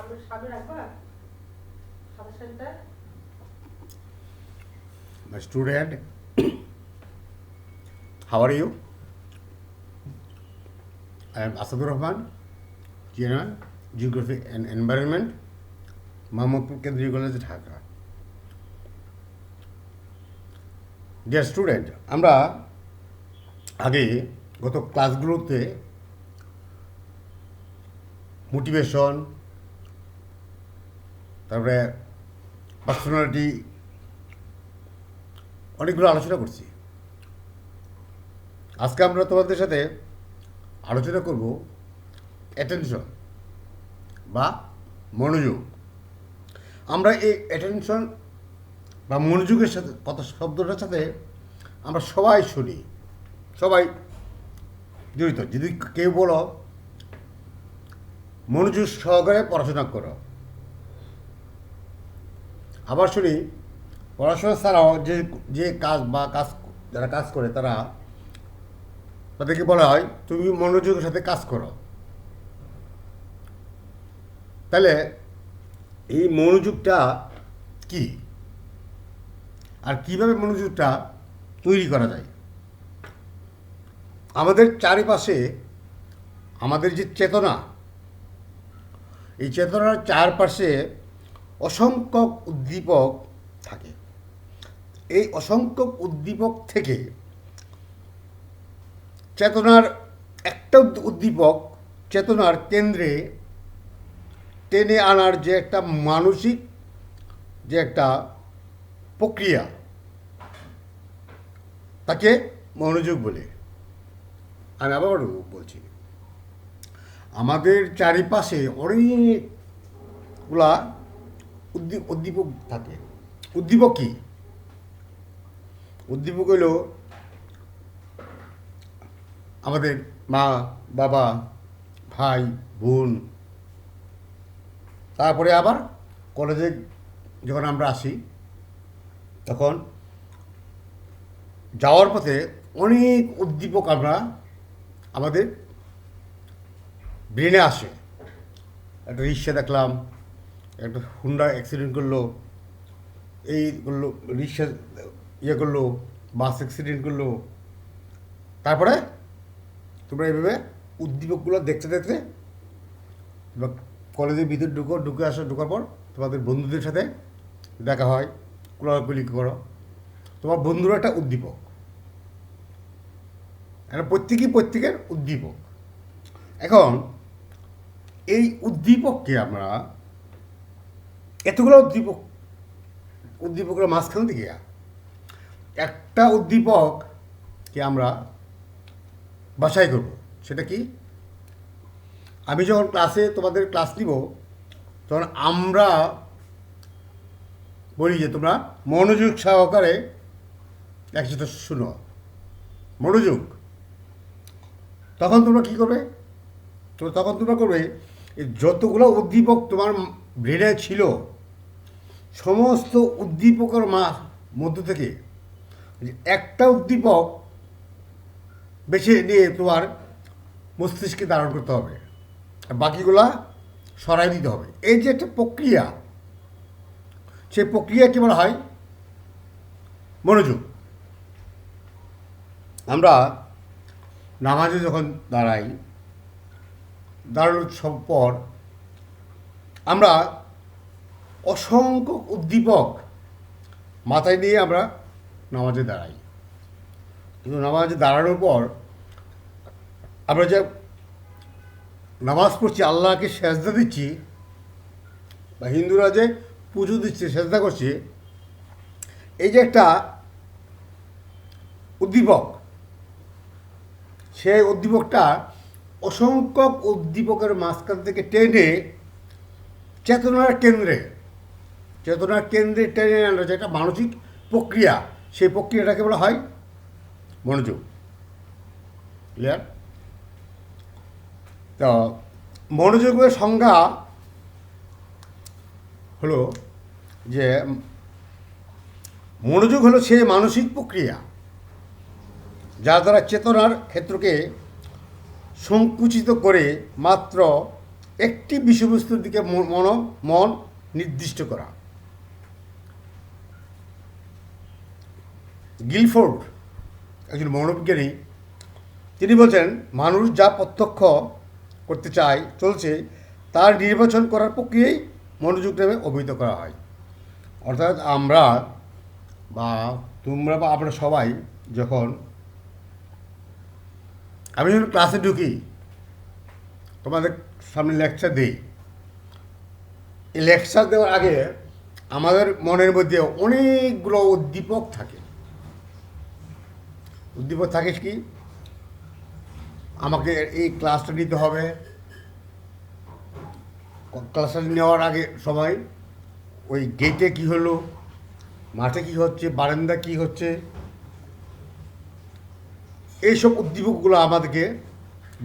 My student, how are you? I am Asadur Rahman, Chairman, Geography and Environment, Mahmudpur Kendriya College, Dhaka. Dear student, আমরা আগে গত ক্লাসগুলোতে motivation, তারপরে personality অনেকগুলো আলোচনা করছি। আজকে আমরা তোমাদের সাথে আলোচনা করব অ্যাটেনশন বা মনোযোগ। আমরা এই অ্যাটেনশন বা মনোযোগের সাথে কথা শব্দটার সাথে আমরা সবাই শুনি, সবাই জড়িত। যদি কেউ বলো মনোযোগ সহকারে পড়াশোনা করো, আবার শুনি পড়াশোনা ছাড়াও যে কাজ বা যারা কাজ করে তাদেরকে বলা হয় তুমি মনোযোগের সাথে কাজ করো। তাহলে এই মনোযোগটা কি আর কিভাবে মনোযোগটা তৈরি করা যায়? আমাদের চারিপাশে আমাদের যে চেতনা, এই চেতনার চারপাশে অসংখ্য উদ্দীপক থাকে। এই অসংখ্য উদ্দীপক থেকে চেতনার একটা উদ্দীপক চেতনার কেন্দ্রে টেনে আনার যে একটা মানসিক যে একটা প্রক্রিয়া, তাকে মনোযোগ বলে। আমি আবার বলছি, আমাদের চারিপাশে অনেকগুলা উদ্দীপক থাকে। উদ্দীপক কি? উদ্দীপক হলো আমাদের মা, বাবা, ভাই, বোন। তারপরে আবার কলেজে যখন আমরা আসি তখন যাওয়ার পথে অনেক উদ্দীপক আমাদের ব্রেনে আসে। একটা রিক্সা দেখলাম, একটা হুন্ডা অ্যাক্সিডেন্ট করলো, এই করলো, রিক্সা করলো, বাস অ্যাক্সিডেন্ট করলো। তারপরে তোমরা এইভাবে উদ্দীপকগুলো দেখতে দেখতে কলেজের ভিতর ঢোকার পর তোমাদের বন্ধুদের সাথে দেখা হয়, কোলাকুলি করো। তোমার বন্ধুরা একটা উদ্দীপক, প্রত্যেকের উদ্দীপক। এখন এই উদ্দীপককে আমরা এতগুলো উদ্দীপকের মাঝখান থেকে একটা উদ্দীপককে আমরা বাছাই করব। সেটা কি? আমি যখন তোমাদের ক্লাস নিব তখন আমরা বলি যে তোমরা মনোযোগ সহকারে একসাথে শুনো, মনোযোগ। তখন তোমরা কী করবে? তখন তোমরা করবে এই যতগুলো উদ্দীপক তোমার ব্রেনে ছিল সমস্ত উদ্দীপকের মধ্য থেকে একটা উদ্দীপক বেছে নিয়ে তোমার মস্তিষ্কে ধারণ করতে হবে, বাকিগুলা সরাই দিতে হবে। এই যে একটা প্রক্রিয়া, সেই প্রক্রিয়াকে বলা হয় মনোযোগ। আমরা নামাজে যখন দাঁড়ানোর পর আমরা অসংখ্য উদ্দীপক মাথায় নিয়ে আমরা নামাজে দাঁড়াই। কিন্তু নামাজে দাঁড়ানোর পর আমরা যে নামাজ পড়ছি, আল্লাহকে সেজদা দিচ্ছি, বা হিন্দুরা যে পুজো দিচ্ছে, সেজদা করছে, এই যে একটা উদ্দীপক, সেই উদ্দীপকটা অসংখ্য উদ্দীপকের মাঝখান থেকে টেনে চেতনার কেন্দ্রে টেনে আনা যেটা মানসিক প্রক্রিয়া, সেই প্রক্রিয়াটাকে বলা হয় মনোযোগ। ক্লিয়ার? তো মনোযোগের সংজ্ঞা হলো যে মনোযোগ হলো সে মানসিক প্রক্রিয়া যার দ্বারা চেতনার ক্ষেত্রকে সংকুচিত করে মাত্র একটি বিষয়বস্তুর দিকে মন নির্দিষ্ট করা। গিলফোর্ড একজন মনোবিজ্ঞানী, তিনি বলছেন মানুষ যা প্রত্যক্ষ করতে চায় চলছে তার নির্বাচন করার প্রক্রিয়াই মনোযোগ নামে অভিহিত করা হয়। অর্থাৎ আমরা বা তোমরা বা আমরা সবাই যখন আমি যখন ক্লাসে ঢুকি, তোমাদের সামনে লেকচার দিই, এই লেকচার দেওয়ার আগে আমাদের মনের মধ্যে অনেকগুলো উদ্দীপক থাকে। উদ্দীপক থাকে কি, আমাকে এই ক্লাসটা নিতে হবে। ক্লাসটা নেওয়ার আগে সবাই ওই গেটে কি হলো, মাঠে কি হচ্ছে, বারান্দা কি হচ্ছে, এইসব উদ্দীপকগুলো আমাদেরকে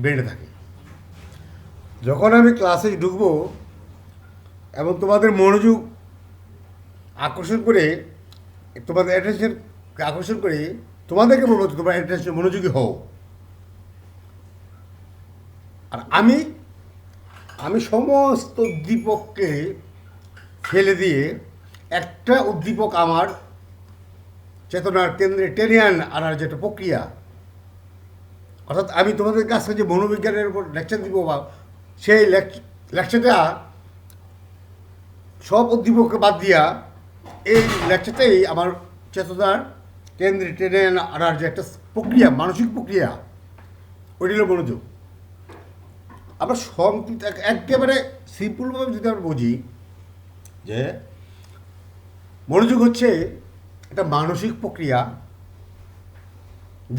বেড়ে থাকে। যখন আমি ক্লাসে ঢুকবো এবং তোমাদের মনোযোগ আকর্ষণ করে, তোমাদের অ্যাটেনশন আকর্ষণ করে তোমাদেরকে বলবো তোমরা অ্যাটেনশন মনোযোগী হও। আর আমি সমস্ত উদ্দীপককে ফেলে দিয়ে একটা উদ্দীপক আমার চেতনার কেন্দ্রে টেনে আনার যেটা প্রক্রিয়া, অর্থাৎ আমি তোমাদের কাছে যে মনোবিজ্ঞানের উপর লেকচার দিব বা সেই লেকচারটা সব উদ্দীপককে বাদ দিয়া এই লেকচারটাই আমার চেতনার কেন্দ্রে টেনে আনার যে একটা প্রক্রিয়া, মানসিক প্রক্রিয়া, ওইটি হলো মনোযোগ। আমরা সব একেবারে সিম্পলভাবে যদি আমরা বুঝি যে মনোযোগ হচ্ছে একটা মানসিক প্রক্রিয়া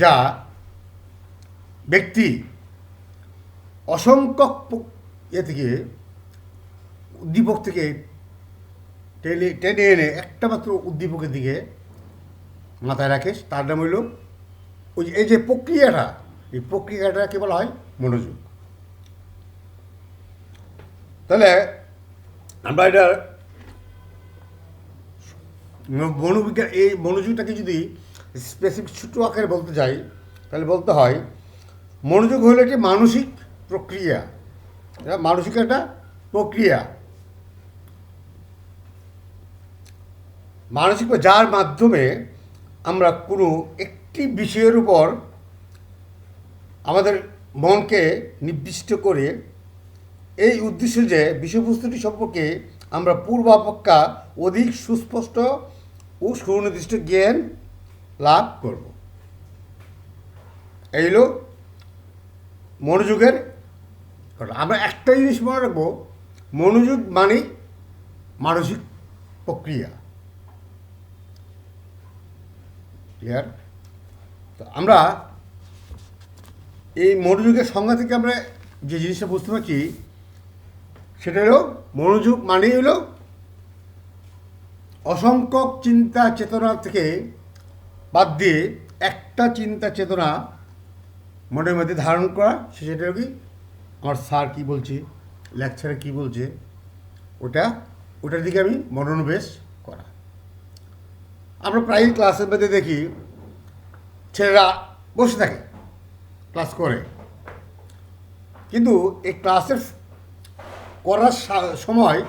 যা ব্যক্তি অসংখ্য থেকে উদ্দীপক থেকে টেনে এনে একটা মাত্র উদ্দীপকের দিকে মাথায় রাখে। তার নাম হইল ওই এই যে প্রক্রিয়াটা, এই প্রক্রিয়াটাকে বলা হয় মনোযোগ। তাহলে আমরা এটা মনোবিজ্ঞান, এই মনোযোগটাকে যদি স্পেসিফিক ছোটো আকারে বলতে চাই তাহলে বলতে হয় মনোযোগ হলো একটি মানসিক প্রক্রিয়া। মানসিক একটা প্রক্রিয়া, মানসিক যার মাধ্যমে আমরা কোনো একটি বিষয়ের উপর আমাদের মনকে নির্দিষ্ট করে এই উদ্দেশ্য যে বিষয়বস্তুটি সম্পর্কে আমরা পূর্বাপেক্ষা অধিক সুস্পষ্ট ও সুনির্দিষ্ট জ্ঞান লাভ করব। এই হলো মনোযোগের ঘটনা। আমরা একটা জিনিস মনে রাখবো, মনোযোগ মানে মানসিক প্রক্রিয়া। ক্লিয়ার? তো আমরা এই মনোযোগের সংজ্ঞা থেকে আমরা যে জিনিসটা বুঝতে পারছি সেটা হলো মনোযোগ মানেই হলো অসংখ্য চিন্তা চেতনা থেকে বাদ দিয়ে একটা চিন্তা চেতনা মনের মধ্যে ধারণ করা। সেটা হলো কি, আমার স্যার কী বলছে, লেকচারে কী বলছে, ওটার দিকে আমি মনোনিবেশ করা। আমরা প্রায় ক্লাসের মধ্যে দেখি ছেলেরা বসে থাকে, ক্লাস করে, কিন্তু এই ক্লাসের করার সময়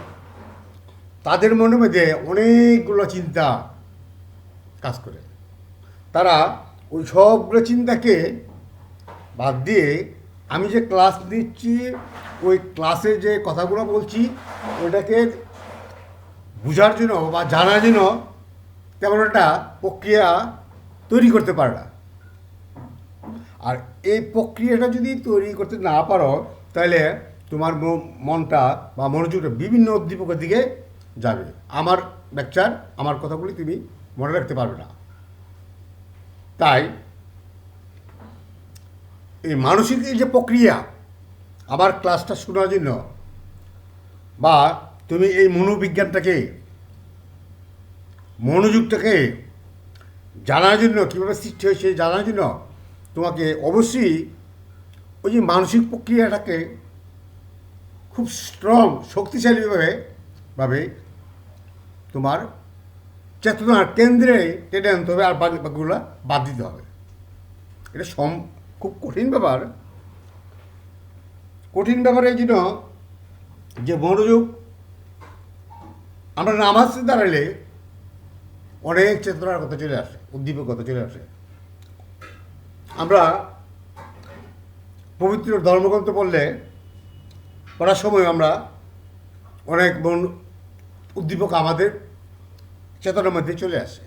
তাদের মনের মধ্যে অনেকগুলো চিন্তা কাজ করে। তারা ওই সবগুলো চিন্তাকে বাদ দিয়ে আমি যে ক্লাস দিচ্ছি, ওই ক্লাসে যে কথাগুলো বলছি ওইটাকে বোঝার জন্য বা জানার জন্য তেমন একটা প্রক্রিয়া তৈরি করতে পারে না। আর এই প্রক্রিয়াটা যদি তৈরি করতে না পারো তাহলে তোমার মনটা বা মনোযোগটা বিভিন্ন উদ্দীপকের দিকে যাবে। আমার লেকচার, আমার কথাগুলি তুমি মনে রাখতে পারবে না। তাই এই মানসিক এই যে প্রক্রিয়া, আমার ক্লাসটা শোনার জন্য বা তুমি এই মনোবিজ্ঞানটাকে, মনোযোগটাকে জানার জন্য, কীভাবে সৃষ্টি হয়েছে জানার জন্য তোমাকে অবশ্যই ওই যে মানসিক প্রক্রিয়াটাকে খুব স্ট্রং, শক্তিশালীভাবে তোমার চেতনার কেন্দ্রে টেনে আনতে হবে, আর বাকিগুলো বাদ দিতে হবে। এটা খুব কঠিন ব্যাপার। কঠিন ব্যাপারের জন্য যে মনোযোগ, আমরা নামাজে দাঁড়ালে অনেক চেতনার কথা চলে আসে, উদ্দীপক কথা চলে আসে। আমরা পবিত্র ধর্মগ্রন্থ পড়ার সময় আমরা অনেক উদ্দীপক আমাদের চেতনার মধ্যে চলে আসে।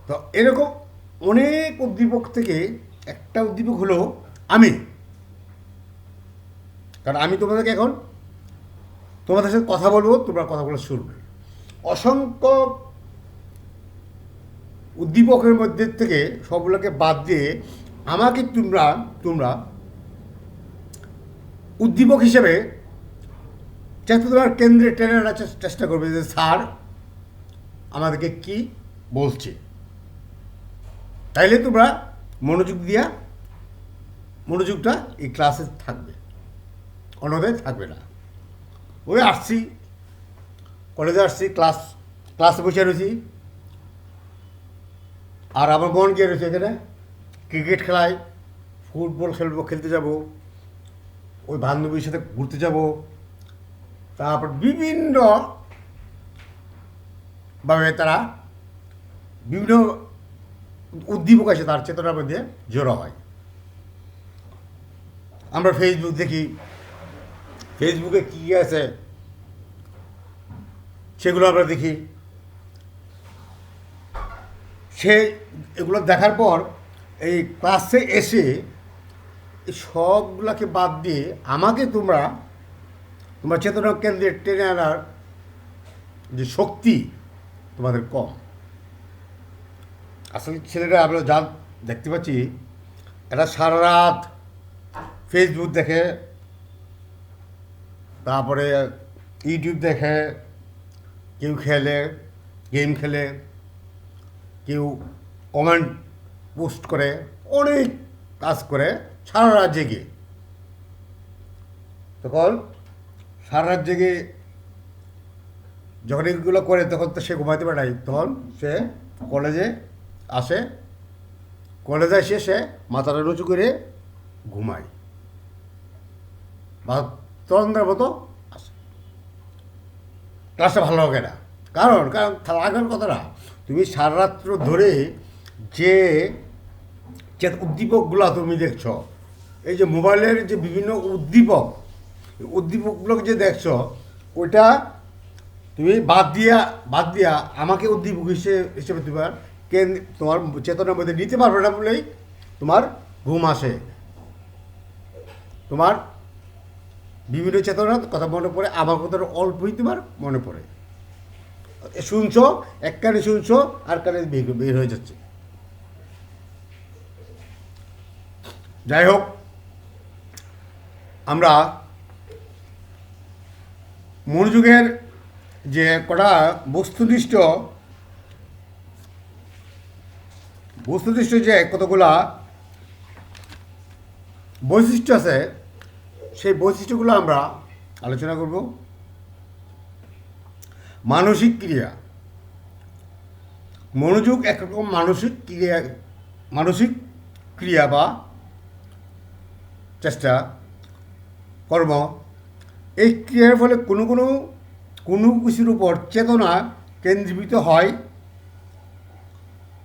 তো এরকম অনেক উদ্দীপক থেকে একটা উদ্দীপক হলো আমি। কারণ আমি তোমাদেরকে এখন তোমাদের সাথে কথা বলবো, তোমরা কথাগুলো শুনবে। অসংখ্য উদ্দীপকের মধ্যে থেকে সবগুলোকে বাদ দিয়ে আমাকে তোমরা উদ্দীপক হিসেবে চেতনার কেন্দ্রে টেনে আনার চেষ্টা করবে যে স্যার আমাদেরকে কি বলছে। তাইলে তোমরা মনোযোগটা এই ক্লাসে থাকবে, অন্যথায় থাকবে না। ওই আসছি, কলেজে আসছি, ক্লাসে বসে রয়েছি, আর আমার মন গিয়ে রয়েছে এখানে ক্রিকেট খেলায়, ফুটবল খেলতে যাব, ওই বান্ধবীর সাথে ঘুরতে যাব, তারপর বিভিন্নভাবে তারা বিভিন্ন উদ্দীপক আছে তার চেতনার মধ্যে জড়ো হয়। আমরা ফেসবুক দেখি, ফেসবুকে কী আছে সেগুলো আমরা দেখি। এগুলো দেখার পর এই ক্লাসে এসে সবগুলোকে বাদ দিয়ে আমাকে তোমার চেতনা কেন্দ্রে টেনে আনার যে শক্তি তোমাদের কম। আসলে ছেলেরা আমরা যা দেখতে পাচ্ছি, এরা সারা রাত ফেসবুক দেখে, তারপরে ইউটিউব দেখে, কেউ গেম খেলে, কেউ কমেন্ট পোস্ট করে, অনেক কাজ করে সারা রাত জেগে। তখন সারা রাত জেগে যখন এগুলো করে তখন তো সে ঘুমাইতে পারে নাই, তখন সে কলেজে এসে সে মাথাটা উঁচু করে ঘুমায় বা তরঙ্গের মতো আসে। ক্লাসটা ভালো লাগে না, কারণ লাগার কথা না, তুমি সারা রাত্র ধরে যে উদ্দীপকগুলো তুমি দেখছ, এই যে মোবাইলের যে বিভিন্ন উদ্দীপকগুলোকে যে দেখছ, ওইটা তুমি বাদ দিয়া আমাকে উদ্দীপক হিসেবে তোমার চেতনার মধ্যে নিতে পারবে না বলেই তোমার ঘুম আসে। তোমার বিভিন্ন চেতনার কথা মনে পড়ে, আমার কথাটা অল্পই তোমার মনে পড়ে। শুনছো, এক কানে শুনছো, আর কানে বের হয়ে যাচ্ছে। যাই হোক, আমরা মনোযোগের যে কটা বস্তুনিষ্ঠ যে কতগুলা বৈশিষ্ট্য আছে, সেই বৈশিষ্ট্যগুলো আমরা আলোচনা করব। মানসিক ক্রিয়া, মনোযোগ একরকম মানসিক ক্রিয়া বা চেষ্টা, কর্ম। এই ক্রিয়ার ফলে কোনো কিছুর উপর চেতনা কেন্দ্রীভূত হয়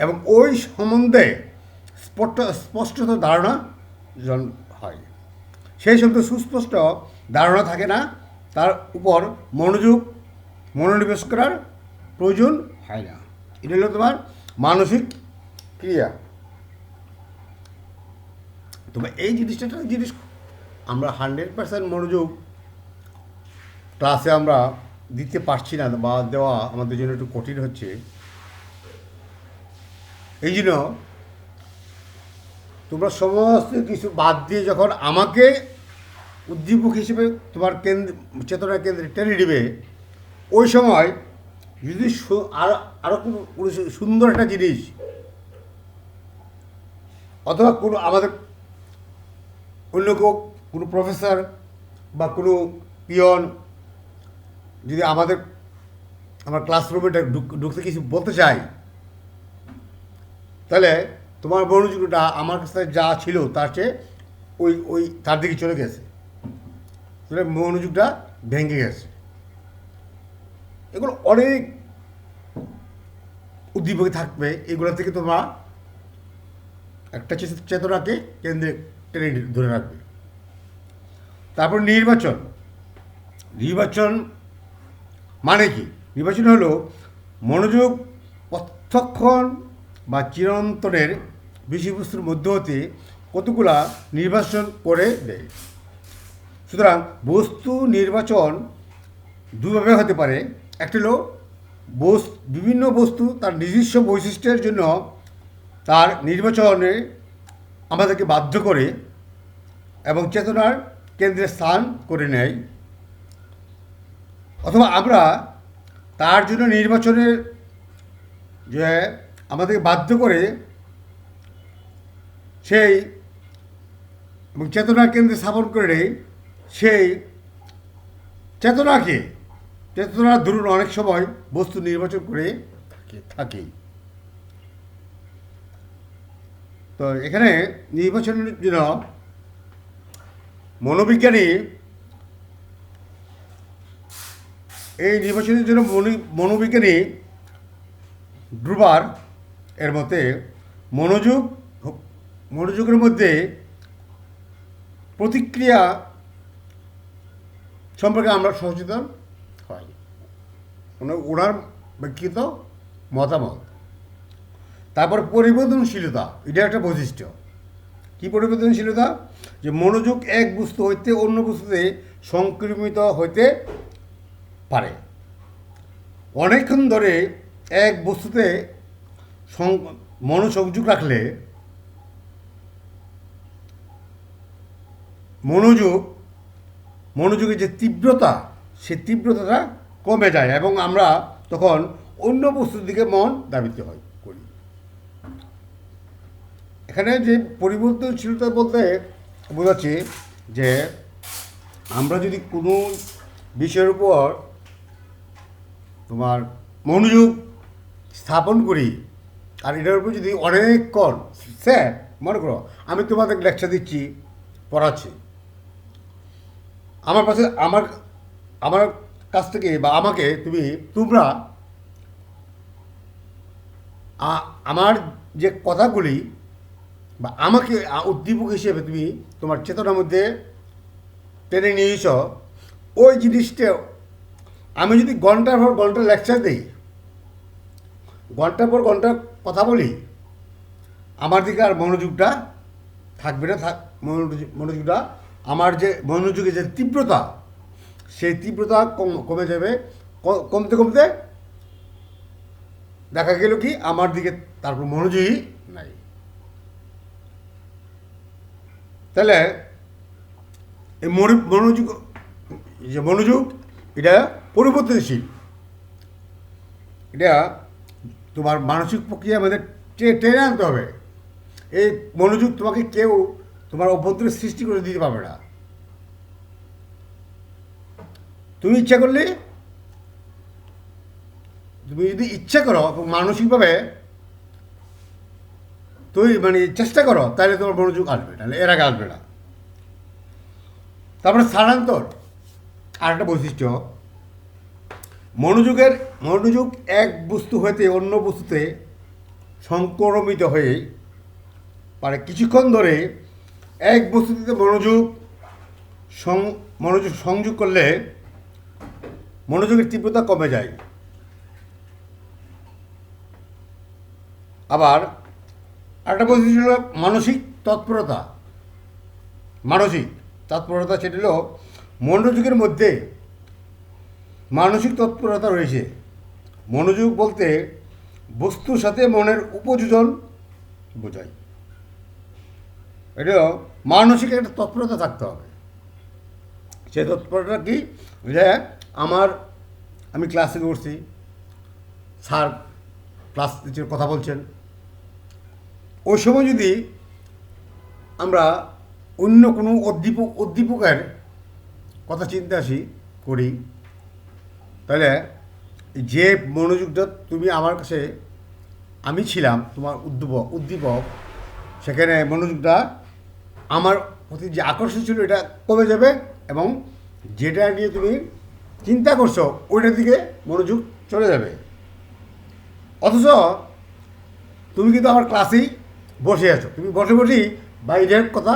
এবং ওই সম্বন্ধে স্পষ্টত ধারণা হয়। সেই সম্বন্ধে সুস্পষ্ট ধারণা থাকে না, তার উপর মনোনিবেশ করার প্রয়োজন হয় না। এটা হলো তোমার মানসিক ক্রিয়া। তবে এই জিনিসটা আমরা 100% মনোযোগ ক্লাসে আমরা দিতে পারছি না, বা দেওয়া আমাদের জন্য একটু কঠিন হচ্ছে। এই জন্য তোমরা সমস্ত কিছু বাদ দিয়ে যখন আমাকে উদ্দীপক হিসেবে তোমার চেতনার কেন্দ্রে টেনে দিবে, ওই সময় যদি আরও কোনো সুন্দর একটা জিনিস, অথবা আমাদের অন্য কোনো প্রফেসর বা কোনো পিয়ন যদি আমার ক্লাসরুমে ঢুকতে কিছু বলতে চাই, তাহলে তোমার মনোযোগটা আমার কাছে যা ছিল তার চেয়ে তার দিকে চলে গেছে। তাহলে মনোযোগটা ভেঙে গেছে। এগুলো অনেক উদ্দীপক থাকবে, এগুলো থেকে তোমরা একটা চেতনাকে কেন্দ্রে টেনে ধরে রাখবে। তারপর নির্বাচন। নির্বাচন মানে কি? নির্বাচন হলো মনোযোগ প্রত্যক্ষণ বা চিরন্তনের বিষয়বস্তুর মধ্য হতে কতগুলা নির্বাচন করে দেয়। সুতরাং বস্তু নির্বাচন দুভাবে হতে পারে। একটি হলো বিভিন্ন বস্তু তার নিজস্ব বৈশিষ্ট্যের জন্য তার নির্বাচনে আমাদেরকে বাধ্য করে এবং চেতনার কেন্দ্রে স্থান করে নেয়, অথবা আমরা তার জন্য নির্বাচনের যে আমাদেরকে বাধ্য করে সেই এবং চেতনার কেন্দ্রে স্থাপন করে নেই সেই চেতনার ধরুন অনেক সময় বস্তু নির্বাচন করে থাকে। তো এখানে নির্বাচনের জন্য নির্বাচনের জন্য মনোবিজ্ঞানী ড্রুবার এর মতে মনোযোগের মধ্যে প্রতিক্রিয়া সম্পর্কে আমরা সচেতন হয়, ওনার ব্যক্তিগত মতামত। তারপর পরিবর্তনশীলতা, এটা একটা বৈশিষ্ট্য। কি পরিবর্তনশীলতা? যে মনোযোগ এক বস্তু হইতে অন্য বস্তুতে সংক্রমিত হইতে পারে। অনেকক্ষণ ধরে এক বস্তুতে মনোসংযোগ রাখলে মনোযোগের যে তীব্রতা, সেই তীব্রতাটা কমে যায় এবং আমরা তখন অন্য বস্তুর দিকে মন ধাবিত করি। এখানে যে পরিবর্তনশীলতা বলতে বোঝাচ্ছে যে আমরা যদি কোনো বিষয়ের উপর তোমার মনোযোগ স্থাপন করি আর এটার উপর যদি অনেকক্ষণ স্যার মনে করো আমি তোমাদের লেকচার দিচ্ছি, পড়াচ্ছি, আমার কাছ থেকে বা তোমরা আমার যে কথাগুলি বা আমাকে উদ্দীপক হিসেবে তুমি তোমার চেতনার মধ্যে টেনে নিয়েছ, ওই জিনিসটা আমি যদি ঘন্টার পর ঘন্টা লেকচার দিই, ঘন্টার পর ঘন্টা কথা বলি, আমার দিকে আর মনোযোগটা থাকবে না। মনোযোগটা আমার যে মনোযোগের যে তীব্রতা, সেই তীব্রতা কমে যাবে। কমতে কমতে দেখা গেল কি আমার দিকে তারপর মনোযোগই নাই। তাহলে এই মনোযোগ এটা পরিবর্তনশীল। এটা তোমার মানসিক প্রক্রিয়ার মধ্যে টেনে আনতে হবে। এই মনোযোগ তোমাকে কেউ তোমার অভ্যন্তরে সৃষ্টি করে দিতে পারবে না। তুমি ইচ্ছা করলে, তুমি যদি ইচ্ছা করো এবং মানসিকভাবে চেষ্টা করো, তাহলে তোমার মনোযোগ আসবে, নাহলে এর আগে আসবে না। তারপরে স্থানান্তর আর একটা বৈশিষ্ট্য, মনোযোগ এক বস্তু হইতে অন্য বস্তুতে সংক্রমিত হয়ে পারে। কিছুক্ষণ ধরে এক বস্তুতে মনোযোগ সংযোগ করলে মনোযোগের তীব্রতা কমে যায়। আবার একটা বৈশিষ্ট্য হল মানসিক তৎপরতা। সেটা হলো মনোযোগের মধ্যে মানসিক তৎপরতা রয়েছে। মনোযোগ বলতে বস্তুর সাথে মনের উপযোজন বোঝায়। এটা মানসিক একটা তৎপরতা থাকতে হবে। সেই তৎপরতা কি? যে আমি ক্লাসে করছি, স্যার ক্লাস টিচার কথা বলছেন, ওই সময় যদি আমরা অন্য কোনো উদ্দীপকের কথা চিন্তা করি, তাহলে যে মনোযোগটা তুমি আমার কাছে আমি ছিলাম তোমার উদ্দীপক, সেখানে মনোযোগটা আমার প্রতি যে আকর্ষণ ছিল এটা কমে যাবে এবং যেটা নিয়ে তুমি চিন্তা করছো ওইটার দিকে মনোযোগ চলে যাবে। অথচ তুমি কিন্তু আমার ক্লাসেই বসে আছো, তুমি বসে বসেই বাইরের কথা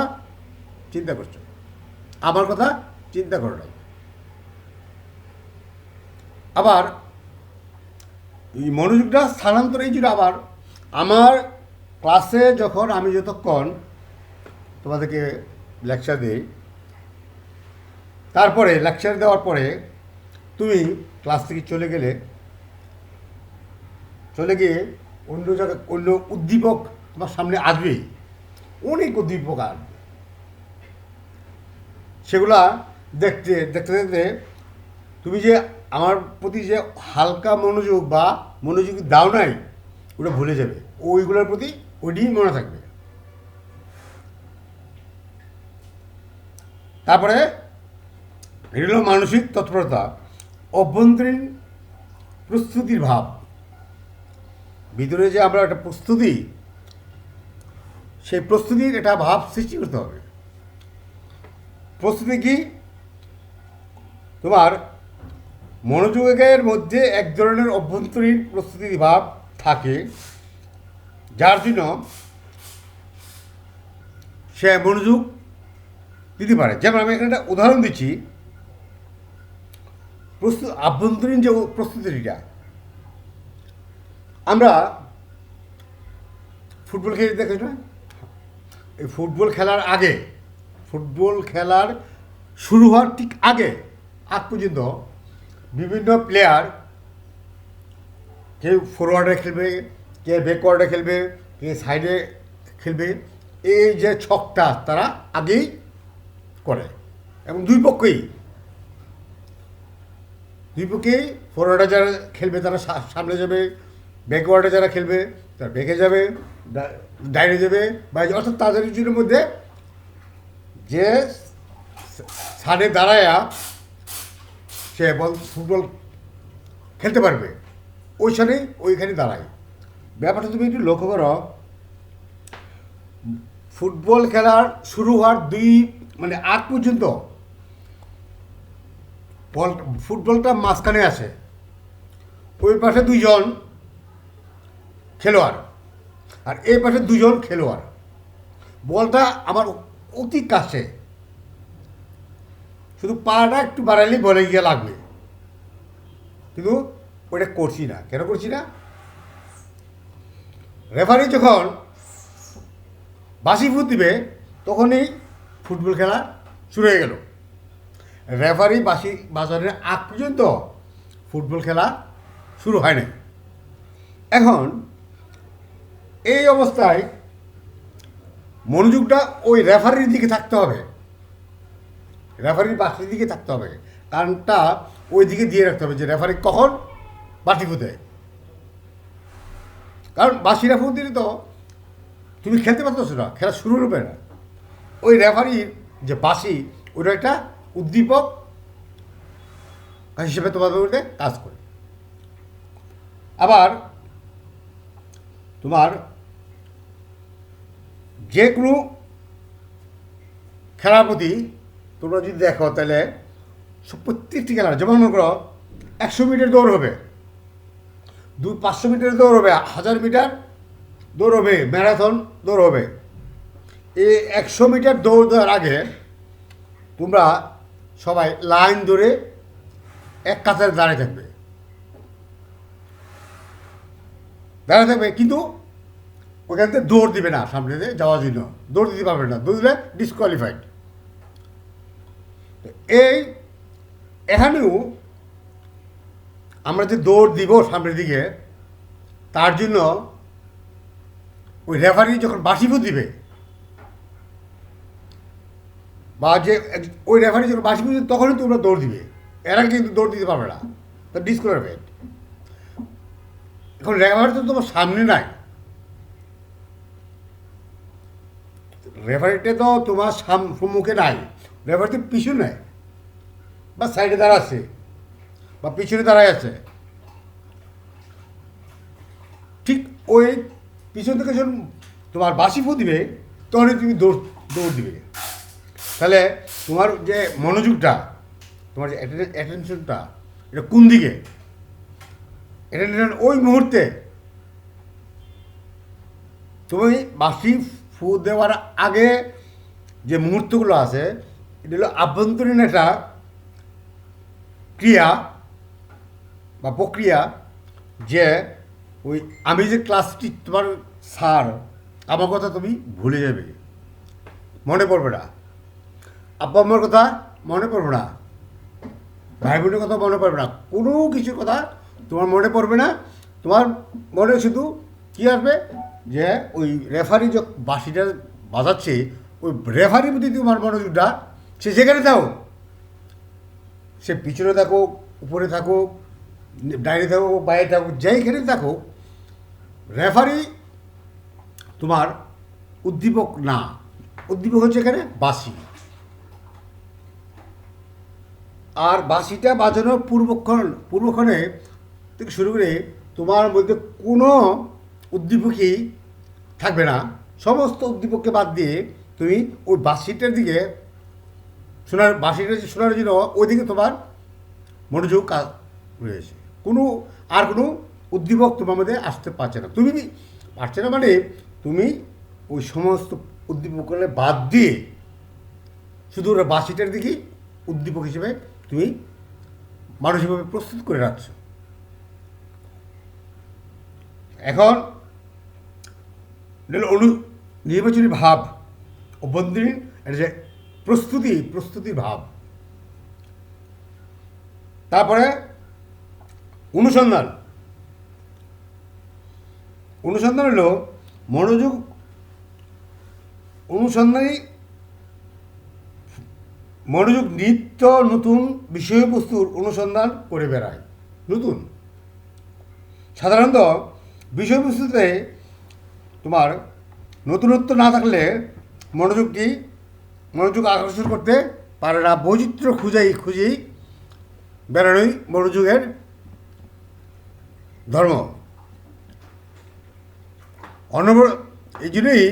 চিন্তা করছো, আমার কথা চিন্তা করো নাই। আবার এই মনোযোগটা স্থানান্তর এই জন্য আবার আমার ক্লাসে যখন আমি যতক্ষণ তোমাদেরকে লেকচার দিই, তারপরে লেকচার দেওয়ার পরে তুমি ক্লাস থেকে চলে গিয়ে অন্য জায়গায় অন্য উদ্দীপক তোমার সামনে আসবেই, অনেক উদ্দীপক আসবে। সেগুলা দেখতে দেখতে দেখতে তুমি যে আমার প্রতি যে হালকা মনোযোগ বা মনোযোগ দাও নাই ওটা ভুলে যাবে, ওইগুলোর প্রতি ওইটি মনে থাকবে। তারপরে এটা হলো মানসিক তৎপরতা, অভ্যন্তরীণ প্রস্তুতির ভাব। ভিতরে যে আমরা একটা প্রস্তুতি, সেই প্রস্তুতির একটা ভাব সৃষ্টি করতে হবে। প্রস্তুতি কি? তোমার মনোযোগের মধ্যে এক ধরনের অভ্যন্তরীণ প্রস্তুতির ভাব থাকে, যার জন্য সে মনোযোগ দিতে পারে। যেমন আমি এখানে একটা উদাহরণ দিচ্ছি। আভ্যন্তরীণ যে প্রস্তুতিটা, আমরা ফুটবল খেলে দেখি না, এই ফুটবল খেলার শুরু হওয়ার ঠিক আগ পর্যন্ত বিভিন্ন প্লেয়ার, কেউ ফরওয়ার্ডে খেলবে, কে ব্যাকওয়ার্ডে খেলবে, কে সাইডে খেলবে, এই যে ছকটা তারা আগেই করে। এবং দুই পক্ষেই ফরওয়ার্ডে যারা খেলবে তারা সামনে যাবে, ব্যাকওয়ার্ডে যারা খেলবে তারা ব্যাকে যাবে, ডাইনে যাবে, বাইরে, অর্থাৎ তাদের দুজনের মধ্যে যে সাইডে দাঁড়ায়া সে ফুটবল খেলতে পারবে ওইখানে দাঁড়ায়। ব্যাপারটা তুমি একটু লক্ষ্য করো, ফুটবল খেলার শুরু হওয়ার আগ পর্যন্ত ফুটবলটা মাঝখানে আসে, ওই পাশে দুইজন খেলোয়াড় আর এই পাশে দুজন খেলোয়াড়। বলটা আমার অতি কাছে, শুধু পাটা একটু বাড়াইলেই বলে গিয়ে লাগবে, কিন্তু ওইটা করছি না। কেন করছি না? রেফারি যখন বাঁশি ফুট দিবে তখনই ফুটবল খেলা শুরু হয়ে গেল। রেফারি বাঁশি বাজারের আগ পর্যন্ত ফুটবল খেলা শুরু হয় নাই। এখন এই অবস্থায় মনোযোগটা ওই রেফারির দিকে থাকতে হবে, রেফারির বাঁশির দিকে থাকতে হবে, কারণটা ওই দিকে দিয়ে রাখতে হবে যে রেফারি কখন বাঁশি ফুটে। কারণ বাঁশিরা ফুট দিলে তো তুমি খেলতে পারতেছো না, খেলা শুরু হবে না। ওই রেফারির যে বাঁশি ওটা একটা উদ্দীপক হিসেবে তোমাদের মধ্যে কাজ করে। আবার তোমার যে কোনো খেলার প্রতি তোমরা যদি দেখো তাহলে প্রত্যেকটি খেলার, যেমন মনে করো 100 মিটার দৌড় হবে, 500 মিটার দৌড় হবে, 1000 মিটার দৌড় হবে, ম্যারাথন দৌড় হবে। এই 100 মিটার দৌড় দেওয়ার আগে তোমরা সবাই লাইন ধরে এক কাতারে দাঁড়িয়ে থাকবে, কিন্তু ওখান থেকে দৌড় দিবে না, সামনে দিয়ে যাওয়ার জন্য দৌড় দিতে পারবে না, দৌড় দিলে ডিসকোয়ালিফাইড। এখানেও আমরা যে দৌড় দিব সামনের দিকে, তার জন্য ওই রেফারি যখন বাঁশি ফুট দিবে বা যে ওই রেফারি যখন বাঁশি ফুট দিবে তখনই তোমরা দৌড় দিবে, এরা কিন্তু দৌড় দিতে পারবে না, তা ডিসকোয়ালিফাইড। এখন রেফারি তো তোমার সামনে নাই, রেফারিটা তো তোমার সম্মুখে নাই, রেফারি তো পিছনে বা সাইডে দাঁড়াচ্ছে বা পিছনে দাঁড়ায় আছে। ঠিক ওই পিছন থেকে যখন তোমার বাঁশি ফুট দিবে তখনই তুমি দৌড় দিবে। তাহলে তোমার যে মনোযোগটা তোমার যে অ্যাটেনশনটা, এটা কোন দিকে? অ্যাটেনশন ওই মুহূর্তে তুমি বাঁশি ফু দেওয়ার আগে যে মুহূর্তগুলো আছে, এটা হলো আভ্যন্তরীণ একটা ক্রিয়া বা প্রক্রিয়া, যে ওই আমি যে ক্লাসটি তোমার স্যার, আমার কথা তুমি ভুলে যাবে, মনে পড়বে না, আব্বা আম্মার কথা মনে পড়বে না, ভাই বোনের কথা মনে পড়বে না, কোনো কিছুর কথা তোমার মনে পড়বে না। তোমার মনে শুধু কী আসবে, যে ওই রেফারি যে বাঁশিটা বাজাচ্ছে, ওই রেফারির প্রতি তোমার মনোযোগটা, সে যেখানে থাকুক, সে পিছনে থাকুক, উপরে থাকুক, ডাইনে থাকুক, বাইরে থাকুক, যেইখানে থাকুক, রেফারি তোমার উদ্দীপক না। উদ্দীপক হচ্ছে এখানে বাঁশি। আর বাঁশিটা বাজানোর পূর্বক্ষণে থেকে শুরু করে তোমার মধ্যে কোনো উদ্দীপকই থাকবে না। সমস্ত উদ্দীপককে বাদ দিয়ে তুমি ওই বাঁশিটার দিকে বাঁশিটা শোনার জন্য ওইদিকে তোমার মনোযোগ রয়েছে। কোনো উদ্দীপক তোমার মধ্যে আসতে পারছে না। তুমি পারছে না মানে তুমি ওই সমস্ত উদ্দীপকগুলো বাদ দিয়ে শুধু ওরা বাঁশিটার দিকেই উদ্দীপক হিসেবে তুমি মানসিকভাবে প্রস্তুত করে রাখছো। এখন নির্বাচনী ভাব, অভ্যন্তরীণ এটা যে প্রস্তুতির ভাব। তারপরে অনুসন্ধান হলো মনোযোগ নিত্য নতুন বিষয়বস্তুর অনুসন্ধান করে বেড়ায়। সাধারণত বিষয়বস্তুতে তোমার নতুনত্ব না থাকলে মনোযোগ আকর্ষণ করতে পারে না। বৈচিত্র্য খুঁজেই বেড়ানোই মনোযোগের ধর্ম। এই জন্যই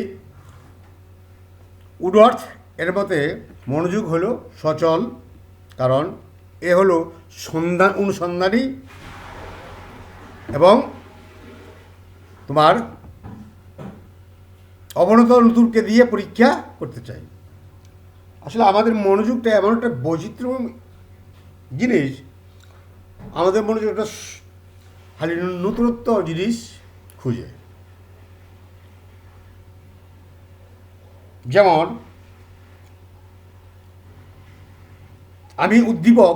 উডওয়ার্থ এর মতে মনোযোগ হলো সচল, কারণ এ হলো অনুসন্ধানী এবং তোমার অবনত নতুনকে দিয়ে পরীক্ষা করতে চাই। আসলে আমাদের মনোযোগটা এমন একটা বৈচিত্র্য জিনিস, আমাদের মনোযোগটা খালি নতুনত্ব জিনিস খুঁজে। যেমন আমি উদ্দীপক,